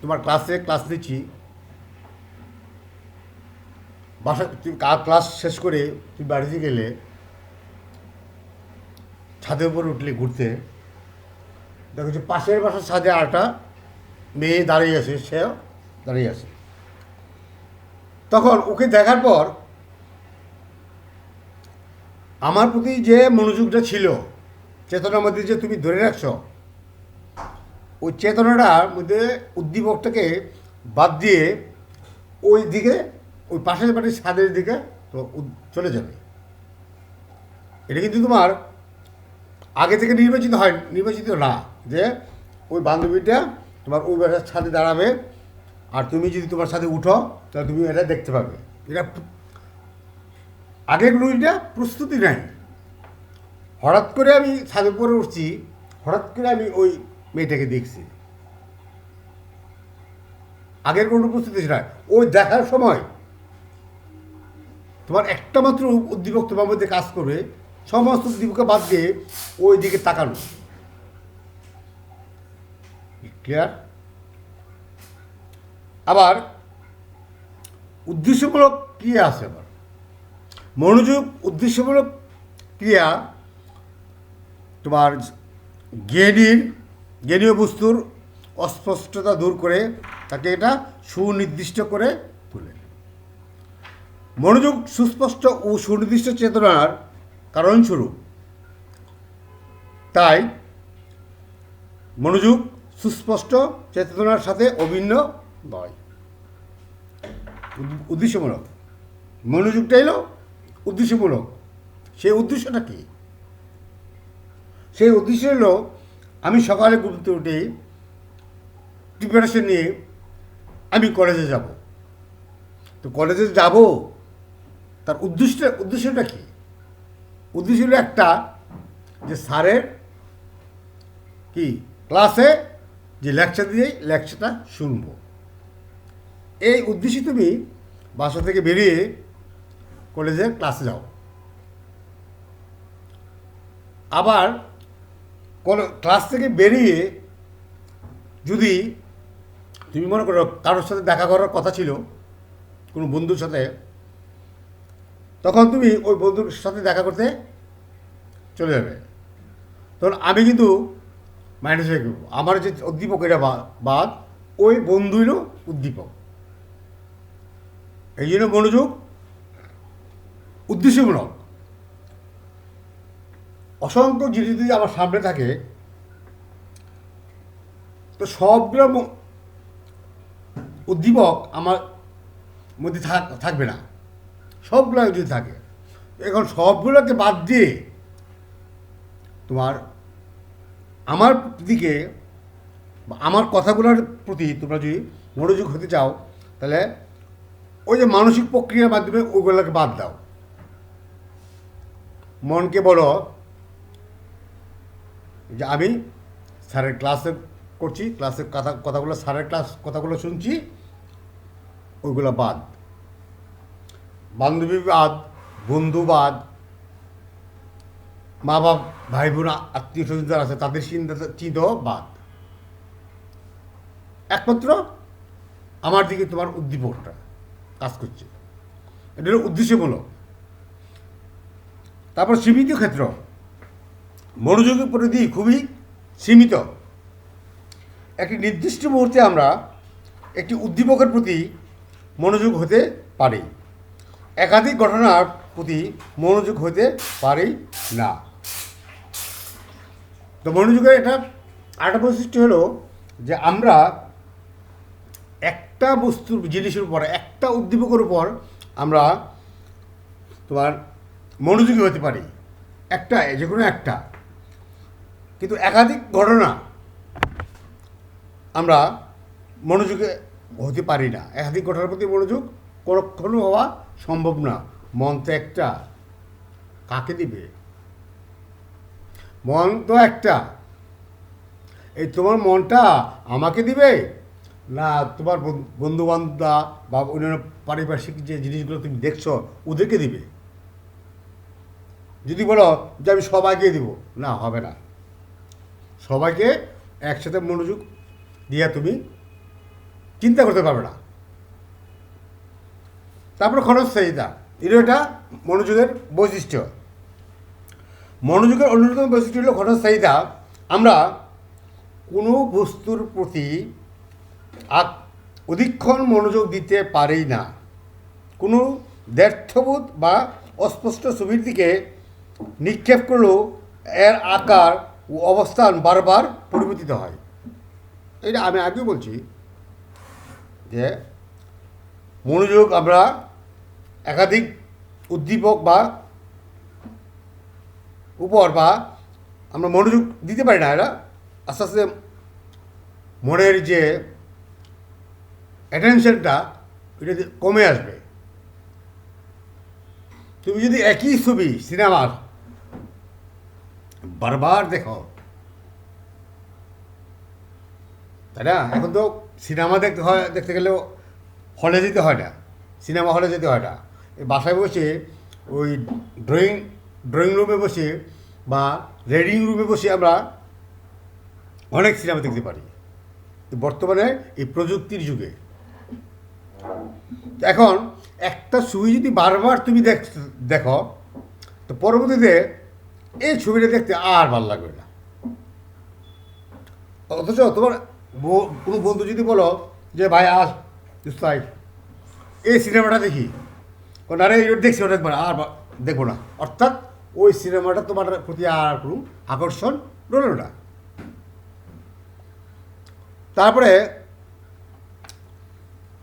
তোমার ক্লাস নিচ্ছি, তুমি ক্লাস শেষ করে তুমি বাড়িতে গেলে, ছাদের উপর উঠলে ঘুরতে, দেখো যে পাশের বাসার ছাদে আরেকটা মেয়ে দাঁড়িয়ে আছে, সেও দাঁড়িয়ে আছে। তখন ওকে দেখার পর আমার প্রতি যে মনোযোগটা ছিল, চেতনার মধ্যে যে তুমি ধরে রাখছ, ওই চেতনাটার মধ্যে উদ্দীপকটাকে বাদ দিয়ে ওই পাশের বাড়ির ছাদের দিকে তো চলে যাবে। এটা কিন্তু তোমার আগে থেকে নির্বাচিত না, যে ওই বান্ধবীটা তোমার ওই বাসার ছাদে দাঁড়াবে, আর তুমি যদি তোমার সাথে উঠো তাহলে তুমি এটা দেখতে পাবে। এটা আগের এটা প্রস্তুতি নাই। হঠাৎ করে আমি ছাদের উপরে উঠছি, হঠাৎ করে আমি ওই মেয়েটাকে দেখছি, আগের কোনো প্রস্তুতি ছিল না। ওই দেখার সময় তোমার একটা মাত্র উদ্দীপক তোমার মধ্যে কাজ করবে, সমস্ত উদ্দীপককে বাদ দিয়ে ওই দিকে তাকানো। ক্লিয়ার? আবার উদ্দেশ্যমূলক ক্রিয়া আছে। আবার মনোযোগ উদ্দেশ্যমূলক ক্রিয়া তোমার জ্ঞানীয় বস্তুর অস্পষ্টতা দূর করে তাকে এটা সুনির্দিষ্ট করে তোলে। মনোযোগ সুস্পষ্ট ও সুনির্দিষ্ট চেতনার কারণস্বরূপ। তাই মনোযোগ সুস্পষ্ট চেতনার সাথে অভিন্ন নয়, উদ্দেশ্যমূলক। মনোযোগটা এলো উদ্দেশ্যমূলক। সেই উদ্দেশ্যটা কী? সেই উদ্দেশ্য হলো আমি সকালে ঘুমতে উঠে প্রিপারেশন নিয়ে আমি কলেজে যাব। তো কলেজে যাব, তার উদ্দেশ্যটা কী? উদ্দেশ্য হলো একটা, যে স্যারের কি ক্লাসে যে লেকচার দিয়ে লেকচারটা শুনবো। এই উদ্দেশ্যে তুমি বাসা থেকে বেরিয়ে কলেজের ক্লাসে যাও। আবার ক্লাস থেকে বেরিয়ে যদি তুমি মনে করো কারোর সাথে দেখা করার কথা ছিল, কোনো বন্ধুর সাথে, তখন তুমি ওই বন্ধুর সাথে দেখা করতে চলে যাবে। তখন আমি কিন্তু মাইনাস হয়ে গেব। আমার যে উদ্দীপক এটা বাদ, ওই বন্ধুরও উদ্দীপক। এই জন্য মনোযোগ উদ্দেশ্যমূলক। অসংখ্য জিনিস যদি আমার সামনে থাকে, তো সবগুলো উদ্দীপক আমার মধ্যে থাকবে না, সবগুলো যদি থাকে। এখন সবগুলোকে বাদ দিয়ে তোমার আমার দিকে বা আমার কথাগুলোর প্রতি তোমরা যদি মনোযোগ হতে চাও, তাহলে ওই যে মানসিক প্রক্রিয়ার মাধ্যমে ওইগুলোকে বাদ দাও। মনকে বলো যে আমি স্যারের ক্লাসে করছি, ক্লাসের কথাগুলো, স্যারের কথাগুলো শুনছি, ওইগুলো বাদ। বান্ধবী বাদ, বন্ধু বাদ, মা বাপ, ভাই বোন, আত্মীয় স্বজন যারা আছে তাদের চিন্তাও বাদ। একমাত্র আমার দিকে তোমার উদ্দীপকটা কাজ করছে। এটা হলো উদ্দেশ্যমূলক। তারপর সীমিত ক্ষেত্র, মনোযোগের পরিধি খুবই সীমিত। একটি নির্দিষ্ট মুহূর্তে আমরা একটি উদ্দীপকের প্রতি মনোযোগ হতে পারি, একাধিক ঘটনার প্রতি মনোযোগ হতে পারি না। তো মনোযোগের এটা আরেকটা বৈশিষ্ট্য হলো যে আমরা একটা বস্তুর, জিনিসের উপর, একটা উদ্দীপকের উপর আমরা তোমার মনোযোগী হতে পারি, একটা, যে কোনো একটা। কিন্তু একাধিক ঘটনা আমরা মনোযোগে হতে পারি না। একাধিক ঘটনার প্রতি মনোযোগ কখনো হওয়া সম্ভব না। মন তো একটা, কাকে দিবে? মন তো একটা। এই তোমার মনটা আমাকে দিবে না তোমার বন্ধুবান্ধবরা বা অন্যান্য পারিপার্শ্বিক যে জিনিসগুলো তুমি দেখছো ওদেরকে দিবে? যদি বলো যে আমি সবাইকে দিব, না, হবে না। সবাইকে একসাথে মনোযোগ দিয়ে তুমি চিন্তা করতে পারবে না। তারপরে ক্ষণস্থায়িতা, এটা মনোযোগের বৈশিষ্ট্য। মনোযোগের অন্যতম বৈশিষ্ট্য হলো ক্ষণস্থায়িতা। আমরা কোনো বস্তুর প্রতি অধিকক্ষণ মনোযোগ দিতে পারি না। কোনো দ্ব্যর্থবোধ বা অস্পষ্ট ছবির দিকে নিক্ষেপ করলেও এর আকার ও অবস্থান বারবার পরিবর্তিত হয়। এটা আমি আগেও বলছি যে মনোযোগ আমরা একাধিক উদ্দীপক বা উপর বা আমরা মনোযোগ দিতে পারি না। এরা আস্তে আস্তে মনের যে অ্যাটেনশনটা এটা কমে আসবে। তুমি যদি একই ছবি সিনেমার বারবার দেখো, তাই না? এখন তো সিনেমা দেখতে গেলেও হলে যেতে হয় না, সিনেমা হলে যেতে হয় না। বাসায় বসে ওই ড্রয়িং রুমে বসে বা রিডিং রুমে বসে আমরা অনেক সিনেমা দেখতে পারি বর্তমানে এই প্রযুক্তির যুগে। এখন একটা ছবি যদি বারবার তুমি দেখো, তো পরবর্তীতে এই ছবিটা দেখতে আর ভালো লাগবে না। অথচ তোমার কোনো বন্ধু যদি বলো যে ভাই আজ তাই এই সিনেমাটা দেখি, আরে দেখছি ওটা একবার, আর দেখবো না। অর্থাৎ ওই সিনেমাটা তোমার প্রতি আর কোনো আকর্ষণ রইল না। তারপরে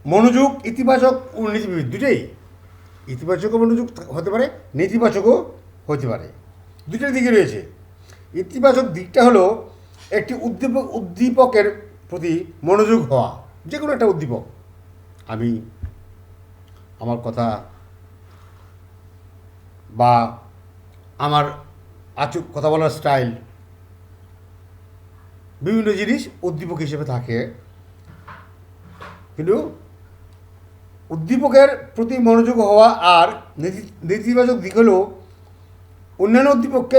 মনোযোগ ইতিবাচক ও নেতিবাচক দুটোই। ইতিবাচকও মনোযোগ হতে পারে, নেতিবাচকও হতে পারে, দুটোর দিকে রয়েছে। ইতিবাচক দিকটা হলো একটি উদ্দীপকের প্রতি মনোযোগ হওয়া, যে কোনো একটা উদ্দীপক, আমি আমার কথা বা আমার কথা বলার স্টাইল, বিভিন্ন জিনিস উদ্দীপক হিসেবে থাকে। কিন্তু উদ্দীপকের প্রতি মনোযোগ হওয়া আর নেতিবাচক দিক হলো অন্যান্য উদ্দীপককে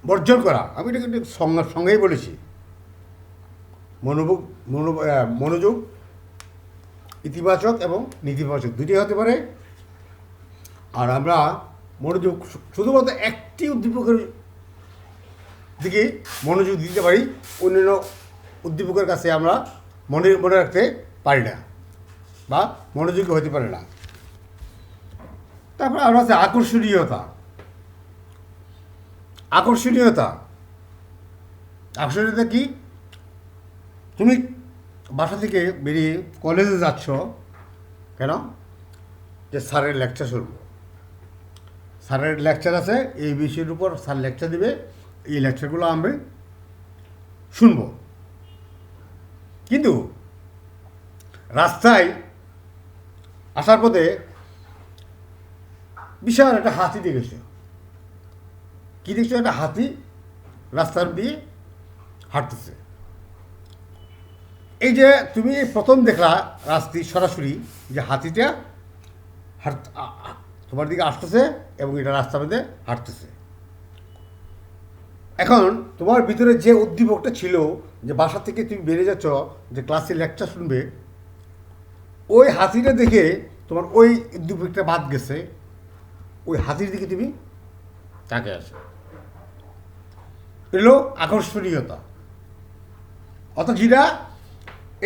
বর্জন করা। আমি এটা কিন্তু সঙ্গেই বলেছি, মনোযোগ ইতিবাচক এবং নেতিবাচক দুটি হতে পারে। আর আমরা মনোযোগ শুধুমাত্র একটি উদ্দীপকের দিকে মনোযোগ দিতে পারি, অন্যান্য উদ্দীপকের কাছে আমরা মনে রাখতে পারি না বা মনোযোগী হতে পারে না। তারপরে আমরা আছে আকর্ষণীয়তা। আকর্ষণীয়তা কি? তুমি বাসা থেকে বেরিয়ে কলেজে যাচ্ছ কেন? যে স্যারের লেকচার শুনবো, স্যারের লেকচার আছে, এই বিষয়ের উপর স্যার লেকচার দেবে, এই লেকচারগুলো আমি শুনবো। কিন্তু রাস্তায় আসার পথে বিশাল একটা হাতি দেখেছ। কী দেখছো? একটা হাতি রাস্তার দিয়ে হাঁটতেছে। এই যে তুমি প্রথম দেখলা রাস্তায় সরাসরি যে হাতিটা তোমার দিকে আসতেছে এবং এটা রাস্তার মধ্যে হাঁটতেছে। এখন তোমার ভিতরে যে উদ্দীপকটা ছিল যে বাসা থেকে তুমি বেরিয়ে যাচ্ছ, যে ক্লাসে লেকচার শুনবে, ওই হাতিটা দেখে তোমার ওই উদ্দীপকটা বাদ গেছে, ওই হাতির দিকে তুমি তাকে আসো। এলো আকর্ষণীয়তা। অর্থাৎ যেটা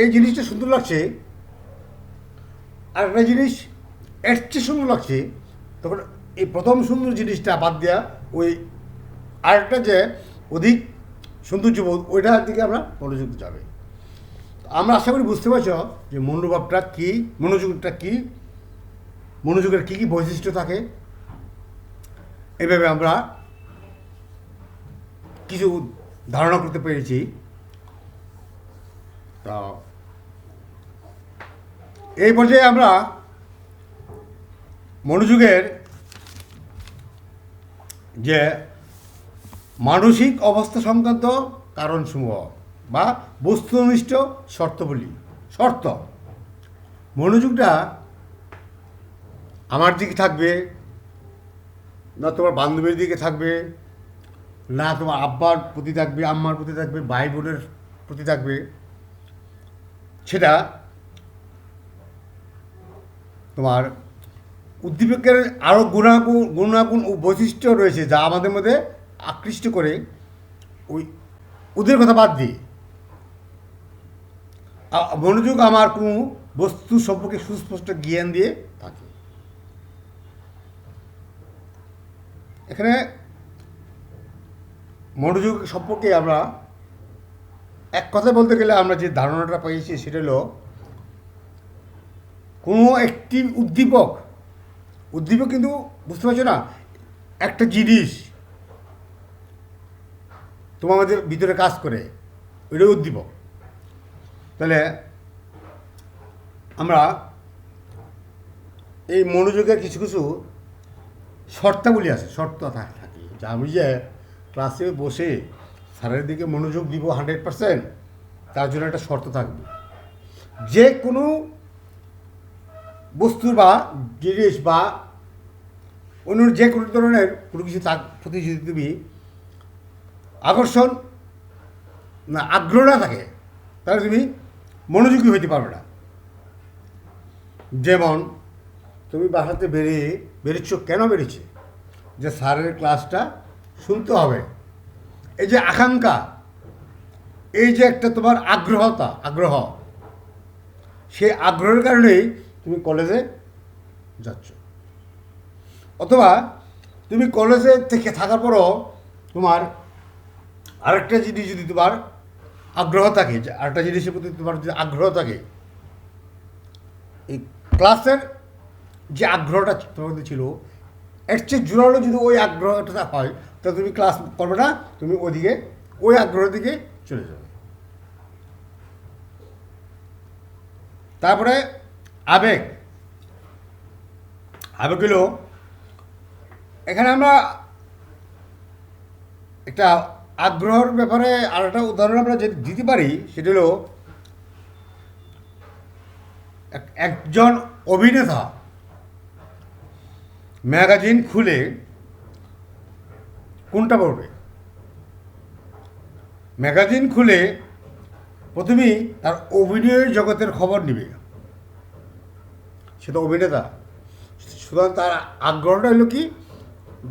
এই জিনিসটা সুন্দর লাগছে, আর একটা জিনিস এর চেয়ে সুন্দর লাগছে, তখন এই প্রথম সুন্দর জিনিসটা বাদ দেওয়া, ওই আরেকটা যে অধিক সৌন্দর্যবোধ, ওইটার দিকে আমরা মনোযোগ যাবে। আমরা আশা করি বুঝতে পারছ যে মনোভাবটা কী, মনোযোগটা কী, মনোযোগের কী কী বৈশিষ্ট্য থাকে। এভাবে আমরা কিছু ধারণা করতে পেরেছি। তা এই পর্যায়ে আমরা মনোযোগের যে মানসিক অবস্থা সংক্রান্ত কারণসমূহ বা বস্তুনিষ্ঠ শর্তগুলি। মনোযোগটা আমার দিকে থাকবে না তোমার বান্ধবীর দিকে থাকবে, না তোমার আব্বার প্রতি থাকবে, আম্মার প্রতি থাকবে, ভাই বোনের প্রতি থাকবে, সেটা তোমার উদ্দীপকের আরও গুণাগুণ ও বৈশিষ্ট্য রয়েছে যা আমাদের মধ্যে আকৃষ্ট করে ওদের কথা বাদ দিয়ে মনোযোগ আমার কোনো বস্তু সম্পর্কে সুস্পষ্ট জ্ঞান দিয়ে থাকে। এখানে মনোযোগ সম্পর্কে আমরা এক কথায় বলতে গেলে আমরা যে ধারণাটা পেয়েছি সেটা হলো কোনো একটি উদ্দীপক কিন্তু বুঝতে পারছো না, একটা জিনিস তোমাদের ভিতরে কাজ করে, ওইটাই উদ্দীপক। তাহলে আমরা এই মনোযোগের কিছু কিছু শর্তাবলী আছে, শর্ত থাকে যা আমি যে ক্লাসে বসে স্যারের দিকে মনোযোগ দিব 100%, তার জন্য একটা শর্ত থাকবে। যে কোনো বস্তু বা জিনিস বা অন্য যে কোনো ধরনের কোনো কিছু তার প্রতি যদি তুমি আকর্ষণ না আগ্রহ না থাকে, তাহলে তুমি মনোযোগী হইতে পারবে না। যেমন তুমি বাসাতে বেরোচ্ছ, কেন বেরোচ্ছে? যে স্যারের ক্লাসটা শুনতে হবে, এই যে আকাঙ্ক্ষা, এই যে একটা তোমার আগ্রহ, সেই আগ্রহের কারণেই তুমি কলেজে যাচ্ছ। অথবা তুমি কলেজে থেকে থাকার পরও তোমার আরেকটা জিনিস যদি তোমার আগ্রহ থাকে, যে আরেকটা জিনিসের প্রতি তোমার যদি আগ্রহ থাকে, এই ক্লাসের যে আগ্রহটা তোমার মধ্যে ছিল এর চেয়ে জোরালো যদি ওই আগ্রহটা হয়, তাহলে তুমি ক্লাস করবে না, তুমি ওই আগ্রহের দিকে চলে যাবে। তারপরে আবেগ। আবেগ হলো, এখানে আমরা একটা আগ্রহের ব্যাপারে আর একটা উদাহরণ আমরা যদি দিতে পারি, সেটা হলো একজন অভিনেতা ম্যাগাজিন খুলে কোনটা পড়বে? ম্যাগাজিন খুলে প্রথমেই তার অভিনয়ের জগতের খবর নিবে, সে তো অভিনেতা। সুতরাং তার আগ্রহটা হলো কি,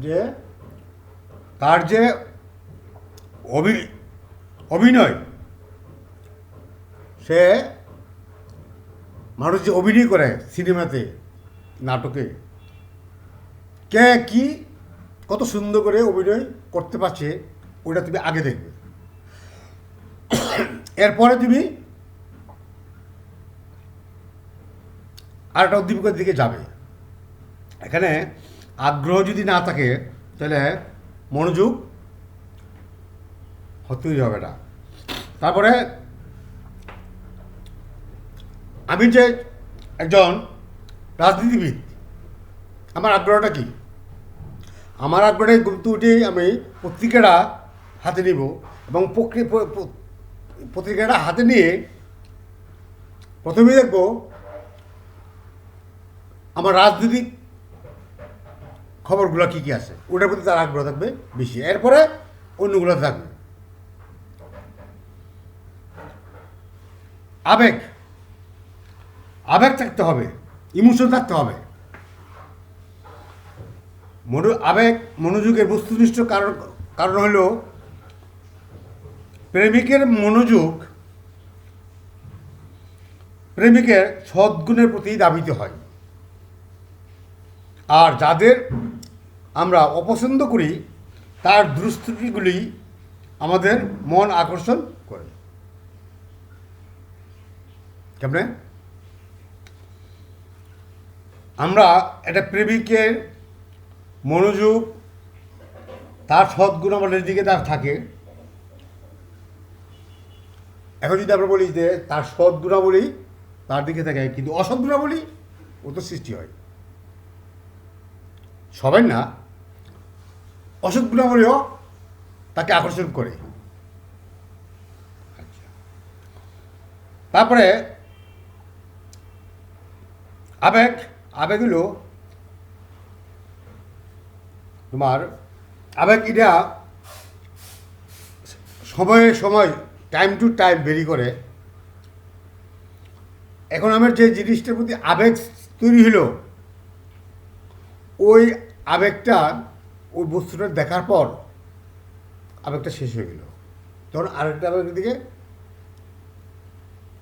যে তার যে অভিনয়, সে মানুষ যে অভিনয় করে সিনেমাতে, নাটকে, কে কি কত সুন্দর করে অভিনয় করতে পারছে, ওটা তুমি আগে দেখবে। এরপরে তুমি আর একটা উদ্দীপকের দিকে যাবে। এখানে আগ্রহ যদি না থাকে, তাহলে মনোযোগ হতেই হবে না। তারপরে আমি যে একজন রাজনীতিবিদ, আমার আগ্রহটা কি? আমার আগ্রহে ঘুমতে উঠেই আমি পত্রিকাটা হাতে নিব, এবং পত্রিকাটা হাতে নিয়ে প্রথমেই দেখব আমার রাজনৈতিক খবরগুলো কী কী আছে, ওটার প্রতি তার আগ্রহ থাকবে বেশি। এরপরে অন্যগুলো থাকবে। আবেগ, আবেগ থাকতে হবে, ইমোশন থাকতে হবে। আবেগ মনোযোগের বস্তুনিষ্ঠ কারণ হলো, প্রেমিকের মনোযোগ প্রেমিকের সদ্গুণের প্রতি ধাবিত হয়, আর যাদের আমরা অপছন্দ করি তার দুষ্কৃতিগুলি আমাদের মন আকর্ষণ করে। কেমনে? আমরা একটা প্রেমিকের মনোযোগ, তার সদ্গুণ আমাদের দিকে তার থাকে। এখন যদি আমরা বলি যে তার সদ্গুণাবলী তার দিকে থাকে, কিন্তু অসদ্গুণাবলী ও তো সৃষ্টি হয়, সবাই না, অসদ্গুণাবলীও তাকে আকর্ষণ করে। আচ্ছা, তারপরে আবেগ। আবেগ হলো তোমার আবেগ, এটা সময়ে সময়, টাইম টু টাইম ভেরি করে। এখন আমার যে জিনিসটার প্রতি আবেগ তৈরি হলো, ওই আবেগটা, ওই বস্তুটা দেখার পর আবেগটা শেষ হয়ে গেল, তখন আরেকটা আবেগের দিকে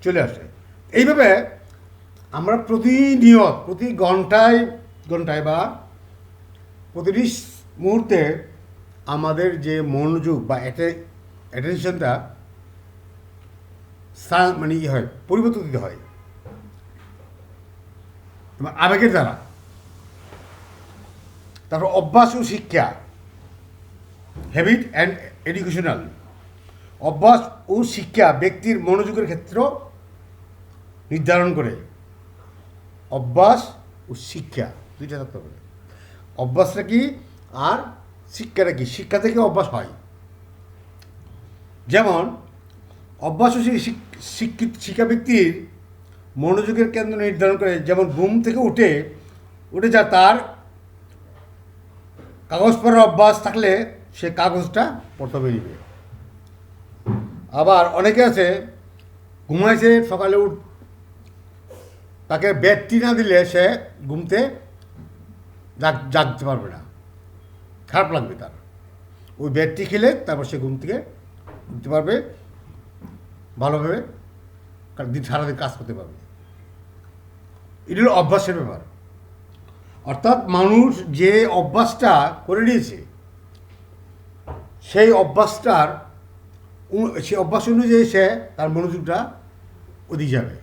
চলে আসে। এইভাবে আমরা প্রতিনিয়ত, প্রতি ঘন্টায় ঘন্টায় বা প্রতিটি মুহূর্তে আমাদের যে মনোযোগ বা অ্যাটেনশনটা মানে ই হয়, পরিবর্তন দিতে হয় আবেগের দ্বারা। তারপর অভ্যাস ও শিক্ষা, হ্যাবিট অ্যান্ড এডুকেশনাল। অভ্যাস ও শিক্ষা ব্যক্তির মনোযোগের ক্ষেত্র নির্ধারণ করে। অভ্যাস ও শিক্ষা দুইটা থাকতে হবে। অভ্যাসটা কি আর শিক্ষাটা কি? শিক্ষা থেকে অভ্যাস হয়। যেমন অভ্যাস ও শিক্ষা ব্যক্তির মনোযোগের কেন্দ্র নির্ধারণ করে। যেমন ঘুম থেকে উঠে যা তার কাগজ পড়ার অভ্যাস থাকলে সে কাগজটা পড়তে বেরিয়ে। আবার অনেকে আছে ঘুমাইছে, সকালে তাকে বেডটি না দিলে সে ঘুমতে জাগতে পারবে না, খারাপ লাগবে তার। ওই বেডটি খেলে তারপর সে ঘুম থেকে উঠতে পারবে, ভালোভাবে সারাদিন কাজ করতে পারবে। এটা হলো অভ্যাসের ব্যাপার। অর্থাৎ মানুষ যে অভ্যাসটা করে নিয়েছে, সেই অভ্যাস অনুযায়ী সে তার মনোযোগটা ওদিকে যাবে।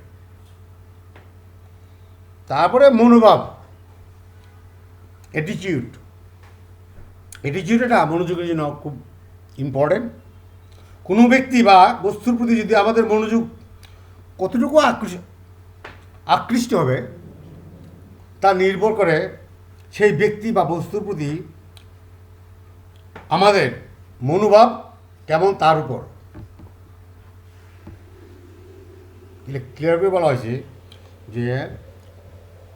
তারপরে মনোভাব, অ্যাটিটিউড এটা মনোযোগের জন্য খুব ইম্পর্টেন্ট। কোনো ব্যক্তি বা বস্তুর প্রতি যদি আমাদের মনোযোগ কতটুকু আকৃষ্ট হবে তা নির্ভর করে সেই ব্যক্তি বা বস্তুর প্রতি আমাদের মনোভাব কেমন তার উপর। ক্লিয়ার করে বলা হয়েছে যে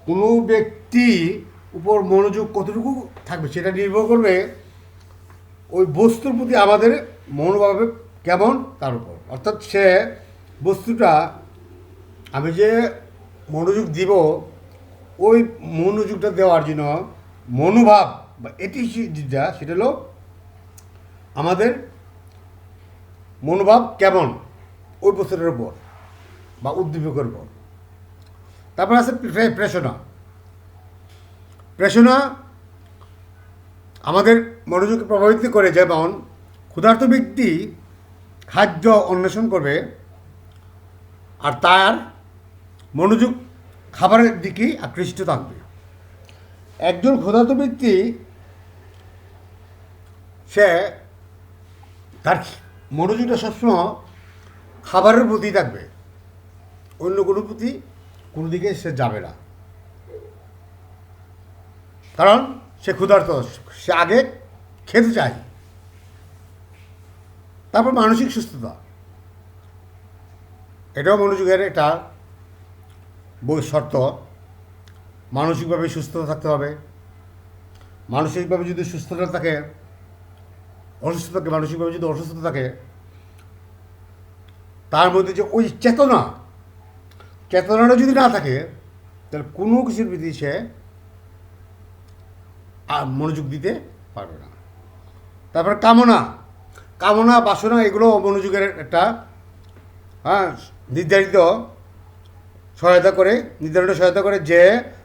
কোনো ব্যক্তি উপর মনোযোগ কতটুকু থাকবে সেটা নির্ভর করবে ওই বস্তুর প্রতি আমাদের মনোভাব কেমন তার উপর। অর্থাৎ সে বস্তুটা আমি যে মনোযোগ দিব ওই মনোযোগটা দেওয়ার জন্য মনোভাব বা যেটা সেটা হলো আমাদের মনোভাব কেমন ওই বস্তুটার উপর বা উদ্দীপকের উপর। তারপর আছে প্রেষণা। প্রেষণা আমাদের মনোযোগকে প্রভাবিত করে, যেমন ক্ষুধার্ত ব্যক্তি খাদ্য অন্বেষণ করবে আর তার মনোযোগ খাবারের দিকেই আকৃষ্ট থাকবে। একজন ক্ষুধার্ত ব্যক্তি সে তার মনোযোগটা সবসময় খাবারের প্রতি থাকবে, অন্য কোনো দিকে সে যাবে না, কারণ সে ক্ষুধার্ত, সে আগে খেতে চায়। তারপর মানসিক সুস্থতা, এটাও মনোযোগের একটা শর্ত। মানসিকভাবে সুস্থতা থাকতে হবে। মানসিকভাবে যদি সুস্থতা থাকে, মানসিকভাবে যদি অসুস্থতা থাকে, তার মধ্যে যে ওই চেতনাটা যদি না থাকে, তাহলে কোনো কিছুর প্রতি সে মনোযোগ দিতে পারবে না। তারপর কামনা বাসনা, এগুলো মনোযোগের একটা নির্ধারিত সহায়তা করে। যে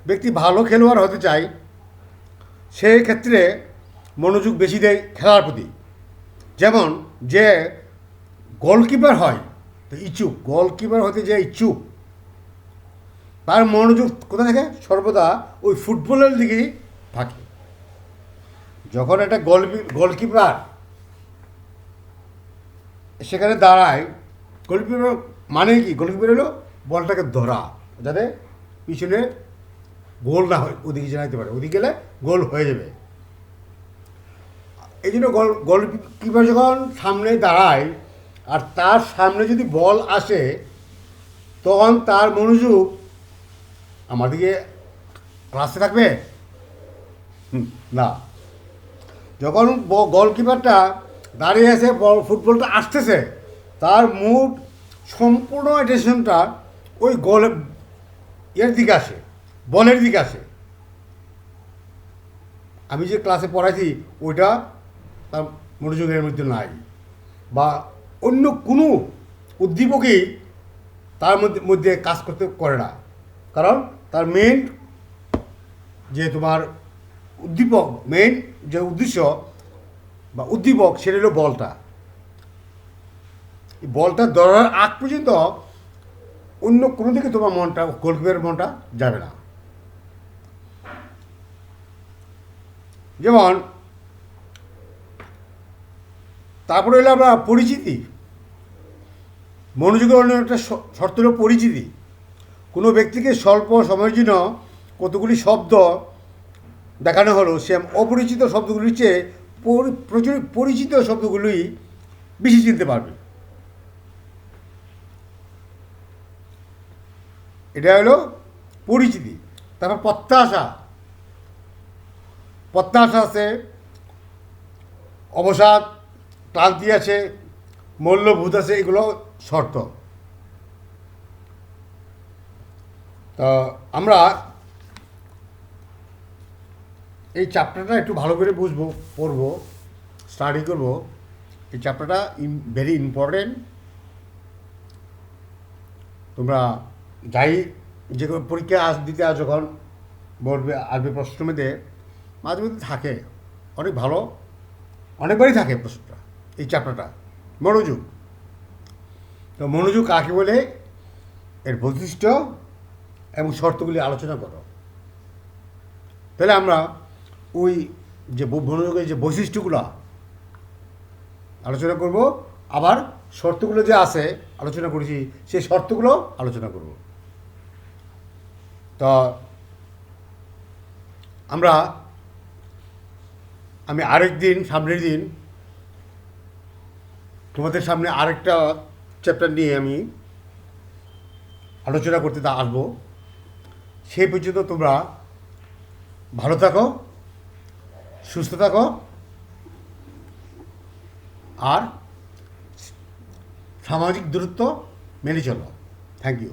ব্যক্তি ভালো খেলোয়াড় হতে চায় সেই ক্ষেত্রে মনোযোগ বেশি দেয় খেলার প্রতি। যেমন যে গোলকিপার হয়, তো গোলকিপার হতে যে ইচ্ছুক, তার মনোযোগ কোথায় থাকে? সর্বদা ওই ফুটবলের দিকেই থাকে। যখন একটা গোলকিপার সেখানে দাঁড়ায়, গোলকিপার মানে কি? গোলকিপার হলো বলটাকে ধরা, যাতে পিছনে গোল না হয়, ওদিকে জানাইতে পারে, ওদিকে গেলে গোল হয়ে যাবে। এই জন্য গোলকিপার যখন সামনে দাঁড়ায় আর তার সামনে যদি বল আসে, তখন তার মনোযোগ আমার দিকে রাস্তায় থাকবে না। যখন গোলকিপারটা দাঁড়িয়ে আছে, ফুটবলটা আসতেছে, তার মুড সম্পূর্ণ অ্যাটেনশনটা ওই দিকে আসে, বলের দিকে আসে। আমি যে ক্লাসে পড়াইছি ওইটা তার মনোযোগের মধ্যে নাই, বা অন্য কোনো উদ্দীপকই তার মধ্যে কাজ করে না, কারণ তার মেইন যে যে উদ্দেশ্য বা উদ্দীপক সেটা হলো বলটা। এই বলটা ধরার আগ পর্যন্ত অন্য কোনো দিকে তোমার গোলকিপারের মনটা যাবে না। যেমন তারপরে হলো আমরা পরিচিতি। মনোযোগের অন্য একটা শর্ত হলো পরিচিতি। কোনো ব্যক্তিকে স্বল্প সময়ের জন্য কতগুলি শব্দ দেখানো হলো, সে অপরিচিত শব্দগুলির চেয়ে প্রচুর পরিচিত শব্দগুলি বেশি চিনতে পারবে। এটা হলো পরিচিতি। তারপর প্রত্যাশা আছে, অবসাদ, ক্লান্তি আছে, মূল্যবোধ আছে, এগুলো শর্ত। তা আমরা এই চ্যাপ্টারটা একটু ভালো করে পড়বো, স্টাডি করবো। এই চ্যাপ্টারটা ভেরি ইম্পর্টেন্ট। তোমরা যে কোনো পরীক্ষা দিতে যখন বলবে, আসবে প্রশ্ন মাঝে মধ্যে থাকে, অনেক ভালো, অনেকবারই থাকে প্রশ্নটা, এই চ্যাপ্টারটা মনোযোগ। তো মনোযোগ কাকে বলে, এর বৈশিষ্ট্য এবং শর্তগুলি আলোচনা করো। তাহলে আমরা ওই যে মনোযোগের যে বৈশিষ্ট্যগুলো আলোচনা করব, আবার শর্তগুলো যে আছে আলোচনা করেছি, সেই শর্তগুলো আলোচনা করব। তো আমি আরেক দিন, সামনের দিন তোমাদের সামনে আরেকটা চ্যাপ্টার নিয়ে আমি আলোচনা করতে আসবো। সেই পর্যন্ত তোমরা ভালো থাকো, সুস্থ থাকো, আর সামাজিক দূরত্ব মেনে চলো। Thank you.